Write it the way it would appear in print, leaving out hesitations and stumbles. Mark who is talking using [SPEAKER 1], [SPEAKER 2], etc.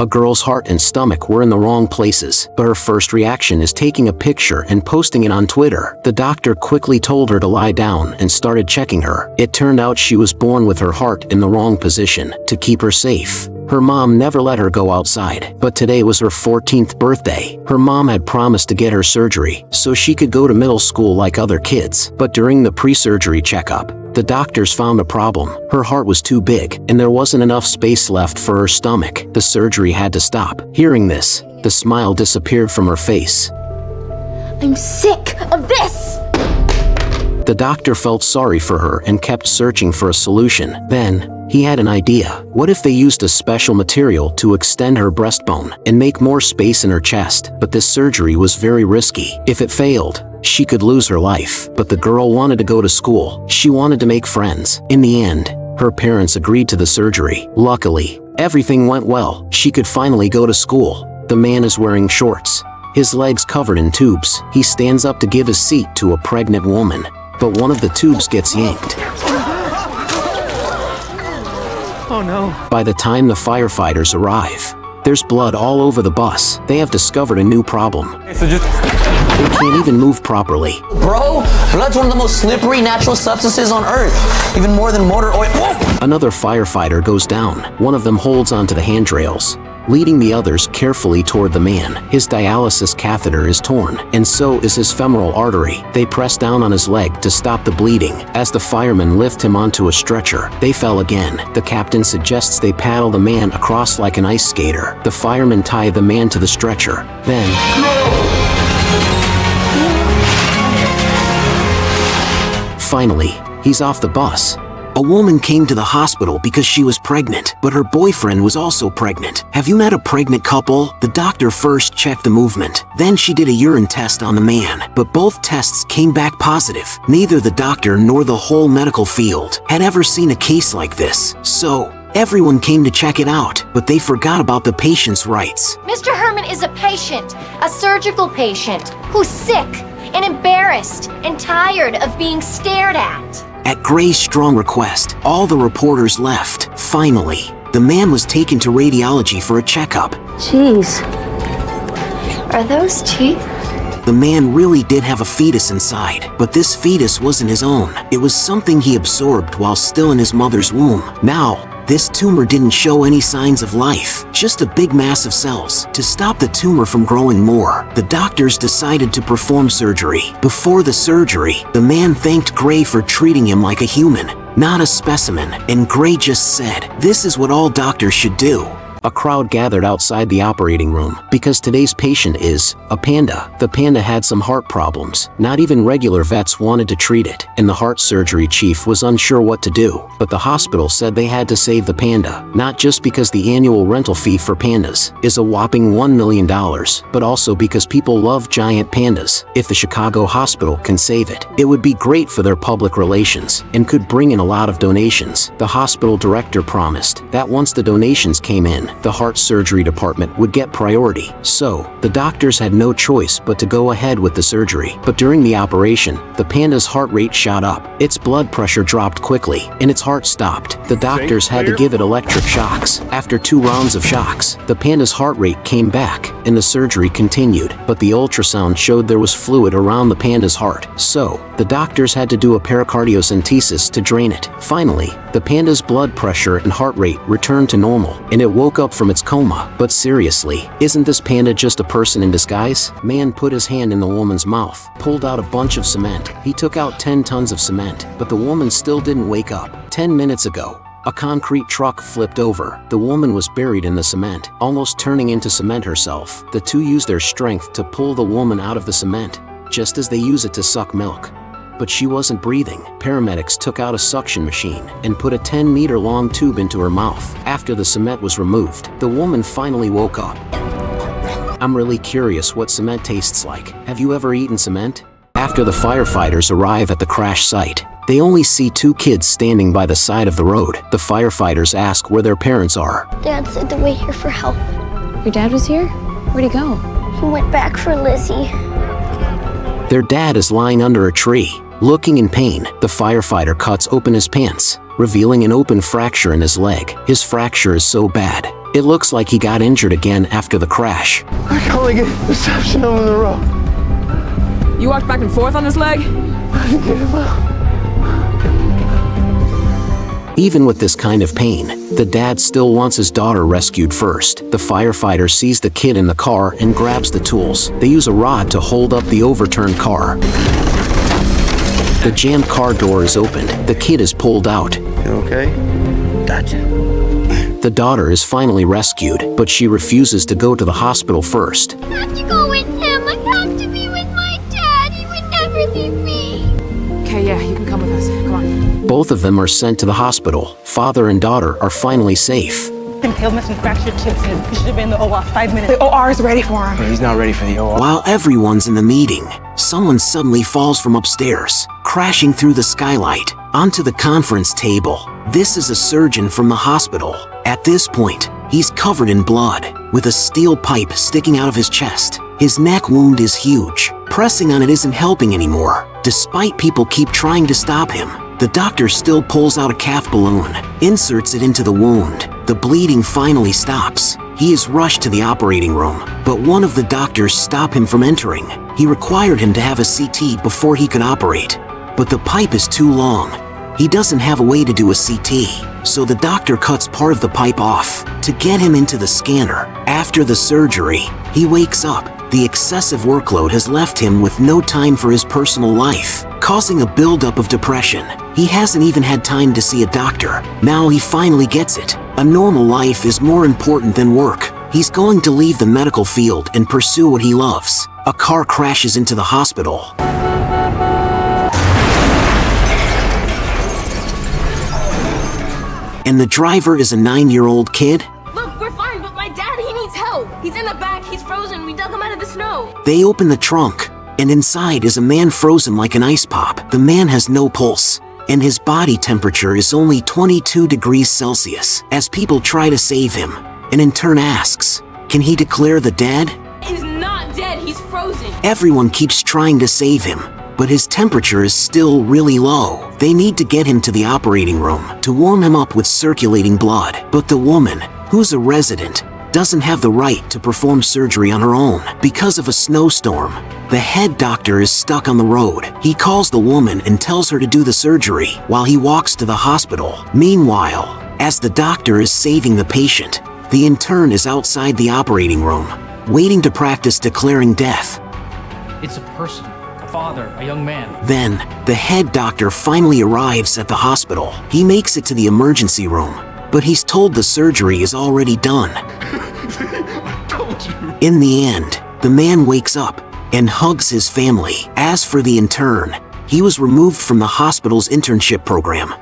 [SPEAKER 1] A girl's heart and stomach were in the wrong places, but her first reaction is taking a picture and posting it on Twitter. The doctor quickly told her to lie down and started checking her. It turned out she was born with her heart in the wrong position. To keep her safe, her mom never let her go outside, but today was her 14th birthday. Her mom had promised to get her surgery so she could go to middle school like other kids. But during the pre-surgery checkup, the doctors found a problem. Her heart was too big, and there wasn't enough space left for her stomach. The surgery had to stop. Hearing this, the smile disappeared from her face.
[SPEAKER 2] I'm sick of this!
[SPEAKER 1] The doctor felt sorry for her and kept searching for a solution. Then, he had an idea. What if they used a special material to extend her breastbone and make more space in her chest? But this surgery was very risky. If it failed, she could lose her life. But the girl wanted to go to school. She wanted to make friends. In the end, her parents agreed to the surgery. Luckily, everything went well. She could finally go to school. The man is wearing shorts, his legs covered in tubes. He stands up to give a seat to a pregnant woman, but one of the tubes gets yanked.
[SPEAKER 3] Oh no.
[SPEAKER 1] By the time the firefighters arrive, there's blood all over the bus. They have discovered a new problem. They can't even move properly.
[SPEAKER 4] Bro, blood's one of the most slippery natural substances on Earth. Even more than motor oil. Whoa!
[SPEAKER 1] Another firefighter goes down. One of them holds onto the handrails, leading the others carefully toward the man. His dialysis catheter is torn, and so is his femoral artery. They press down on his leg to stop the bleeding. As the firemen lift him onto a stretcher, they fell again. The captain suggests they paddle the man across like an ice skater. The firemen tie the man to the stretcher. Then, finally, he's off the bus. A woman came to the hospital because she was pregnant, but her boyfriend was also pregnant. Have you met a pregnant couple? The doctor first checked the movement. Then she did a urine test on the man, but both tests came back positive. Neither the doctor nor the whole medical field had ever seen a case like this. So, everyone came to check it out, but they forgot about the patient's rights.
[SPEAKER 2] Mr. Herman is a patient, a surgical patient, who's sick and embarrassed and tired of being stared at.
[SPEAKER 1] At Gray's strong request, all the reporters left. Finally, the man was taken to radiology for a checkup.
[SPEAKER 2] Jeez. Are those teeth?
[SPEAKER 1] The man really did have a fetus inside, but this fetus wasn't his own. It was something he absorbed while still in his mother's womb. Now, this tumor didn't show any signs of life, just a big mass of cells. To stop the tumor from growing more, the doctors decided to perform surgery. Before the surgery, the man thanked Gray for treating him like a human, not a specimen, and Gray just said, "This is what all doctors should do." A crowd gathered outside the operating room because today's patient is a panda. The panda had some heart problems. Not even regular vets wanted to treat it, and the heart surgery chief was unsure what to do. But the hospital said they had to save the panda, not just because the annual rental fee for pandas is a whopping $1 million, but also because people love giant pandas. If the Chicago hospital can save it, it would be great for their public relations and could bring in a lot of donations. The hospital director promised that once the donations came in, the heart surgery department would get priority. So, the doctors had no choice but to go ahead with the surgery. But during the operation, the panda's heart rate shot up. Its blood pressure dropped quickly, and its heart stopped. The doctors had to give it electric shocks. After 2 rounds of shocks, the panda's heart rate came back, and the surgery continued. But the ultrasound showed there was fluid around the panda's heart. So, the doctors had to do a pericardiocentesis to drain it. Finally, the panda's blood pressure and heart rate returned to normal, and it woke up from its coma. But seriously, isn't this panda just a person in disguise? Man put his hand in the woman's mouth, pulled out a bunch of cement. He took out 10 tons of cement, but the woman still didn't wake up. 10 minutes ago, a concrete truck flipped over. The woman was buried in the cement, almost turning into cement herself. The two used their strength to pull the woman out of the cement, just as they use it to suck milk. But she wasn't breathing. Paramedics took out a suction machine and put a 10-meter-long tube into her mouth. After the cement was removed, the woman finally woke up. I'm really curious what cement tastes like. Have you ever eaten cement? After the firefighters arrive at the crash site, they only see 2 kids standing by the side of the road. The firefighters ask where their parents are.
[SPEAKER 5] Dad said to wait here for help.
[SPEAKER 6] Your dad was here? Where'd he go?
[SPEAKER 5] He went back for Lizzie.
[SPEAKER 1] Their dad is lying under a tree, looking in pain. The firefighter cuts open his pants, revealing an open fracture in his leg. His fracture is so bad It looks like he got injured again after the crash.
[SPEAKER 3] I can only get the reception over the road.
[SPEAKER 7] You walked back and forth on this leg?
[SPEAKER 3] I can get him out.
[SPEAKER 1] Even with this kind of pain, the dad still wants his daughter rescued first. The firefighter sees the kid in the car and grabs the tools. They use a rod to hold up the overturned car. The jammed car door is opened. The kid is pulled out.
[SPEAKER 3] You okay? Gotcha.
[SPEAKER 1] The daughter is finally rescued, but she refuses to go to the hospital first.
[SPEAKER 5] I have to go with him. I have to be with my dad. He would never leave me.
[SPEAKER 7] Okay, yeah, you can come with us. Come on.
[SPEAKER 1] Both of them are sent to the hospital. Father and daughter are finally safe.
[SPEAKER 8] Impalement and fractured chips. He should have been in the OR 5 minutes. The OR is ready for him.
[SPEAKER 3] He's not ready for the OR.
[SPEAKER 1] While everyone's in the meeting, someone suddenly falls from upstairs, crashing through the skylight onto the conference table. This is a surgeon from the hospital. At this point, he's covered in blood, with a steel pipe sticking out of his chest. His neck wound is huge. Pressing on it isn't helping anymore. Despite people keep trying to stop him, the doctor still pulls out a calf balloon, inserts it into the wound. The bleeding finally stops. He is rushed to the operating room, but one of the doctors stopped him from entering. He required him to have a CT before he could operate, but the pipe is too long. He doesn't have a way to do a CT, so the doctor cuts part of the pipe off to get him into the scanner. After the surgery, he wakes up. The excessive workload has left him with no time for his personal life, causing a buildup of depression. He hasn't even had time to see a doctor. Now he finally gets it. A normal life is more important than work. He's going to leave the medical field and pursue what he loves. A car crashes into the hospital. And the driver is a 9-year-old kid?
[SPEAKER 9] Look, we're fine, but my dad, he needs help. He's in the back, he's frozen. We dug him out of the snow.
[SPEAKER 1] They open the trunk, and inside is a man frozen like an ice pop. The man has no pulse, and his body temperature is only 22 degrees Celsius. As people try to save him, an intern asks, can he declare the dead?
[SPEAKER 9] He's not dead, he's frozen.
[SPEAKER 1] Everyone keeps trying to save him, but his temperature is still really low. They need to get him to the operating room to warm him up with circulating blood. But the woman, who's a resident, doesn't have the right to perform surgery on her own because of a snowstorm. The head doctor is stuck on the road. He calls the woman and tells her to do the surgery while he walks to the hospital. Meanwhile, as the doctor is saving the patient, the intern is outside the operating room, waiting to practice declaring death.
[SPEAKER 10] It's a person, a father, a young man.
[SPEAKER 1] Then, the head doctor finally arrives at the hospital. He makes it to the emergency room, but he's told the surgery is already done.
[SPEAKER 3] I told you.
[SPEAKER 1] In the end, the man wakes up and hugs his family. As for the intern, he was removed from the hospital's internship program.